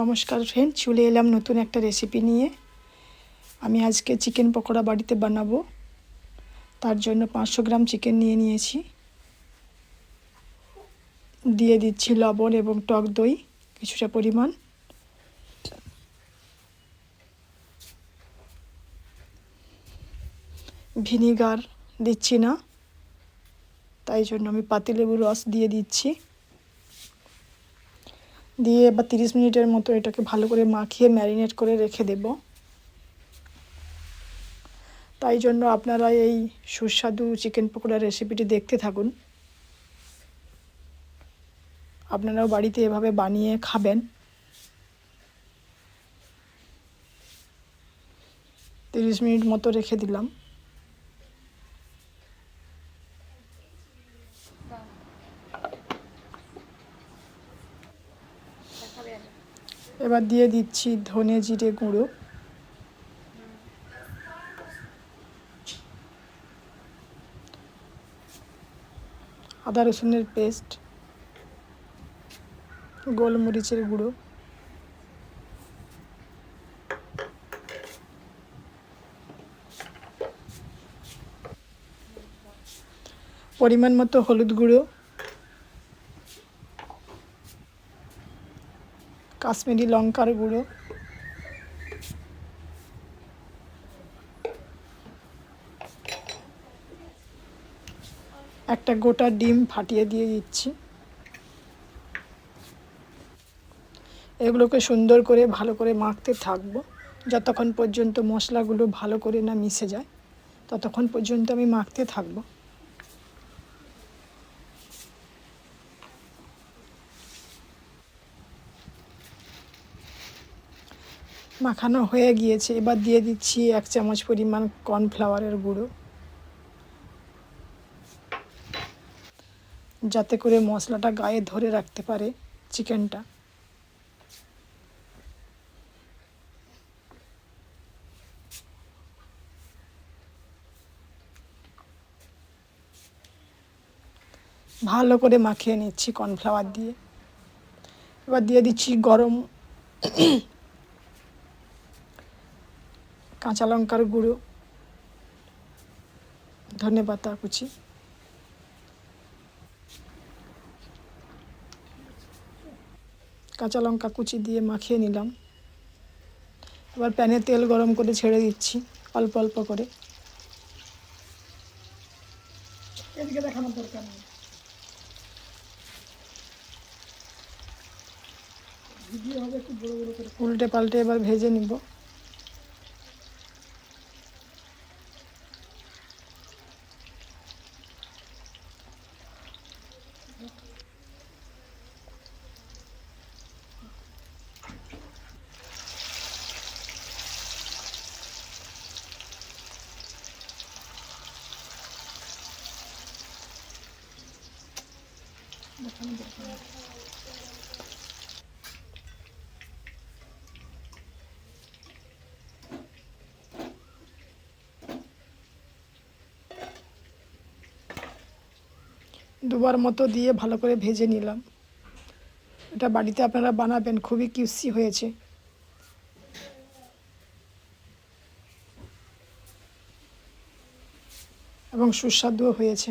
নমস্কার ফ্রেন্ড, চলে এলাম নতুন একটা রেসিপি নিয়ে। আমি আজকে চিকেন পকোড়া বাড়িতে বানাবো। তার জন্য 500 গ্রাম চিকেন নিয়ে নিয়েছি। দিয়ে দিচ্ছি লবণ এবং টক দই কিছুটা পরিমাণ। ভিনিগার দিচ্ছি না, তাই জন্য আমি পাতিলেবুর রস দিয়ে দিচ্ছি। দিয়ে এবার 30 মিনিটের মতো এটাকে ভালো করে মাখিয়ে ম্যারিনেট করে রেখে দেব। তাই জন্য আপনারা এই সুস্বাদু চিকেন পকোড়া রেসিপিটি দেখতে থাকুন। আপনারাও বাড়িতে এভাবে বানিয়ে খাবেন। 30 মিনিট মতো রেখে দিলাম। এবার দিয়ে দিচ্ছি ধনে জিরে গুঁড়ো, আদা রসুনের পেস্ট, গোলমরিচের গুঁড়ো, পরিমাণ মতো হলুদ গুঁড়ো, কাশ্মীরি লঙ্কার গুঁড়ো, একটা গোটা ডিম ফাটিয়ে দিয়ে দিচ্ছি। এগুলোকে সুন্দর করে ভালো করে মাখতে থাকবো যতক্ষণ পর্যন্ত মশলাগুলো ভালো করে না মিশে যায়, ততক্ষণ পর্যন্ত আমি মাখতে থাকবো। মাখানো হয়ে গিয়েছে। এবার দিয়ে দিচ্ছি 1 চামচ পরিমাণ কর্নফ্লাওয়ারের গুঁড়ো, যাতে করে মশলাটা গায়ে ধরে রাখতে পারে চিকেনটা। ভালো করে মাখিয়ে নিচ্ছি কর্নফ্লাওয়ার দিয়ে। এবার দিয়ে দিচ্ছি গরম কাঁচা লঙ্কার গুঁড়ো, ধনেপাতা কুচি, কাঁচা লঙ্কা কুচি দিয়ে মাখিয়ে নিলাম। এবার প্যানে তেল গরম করে ছেড়ে দিচ্ছি অল্প অল্প করে। এদিকে দেখানোর দরকার নেই, ভিডিও হবে একটু বড় বড় করে। উল্টে পাল্টে এবার ভেজে নিব। দুবার মতো দিয়ে ভালো করে ভেজে নিলাম। এটা বাড়িতে আপনারা বানাবেন, খুবই ক্রিস্পি হয়েছে এবং সুস্বাদুও হয়েছে।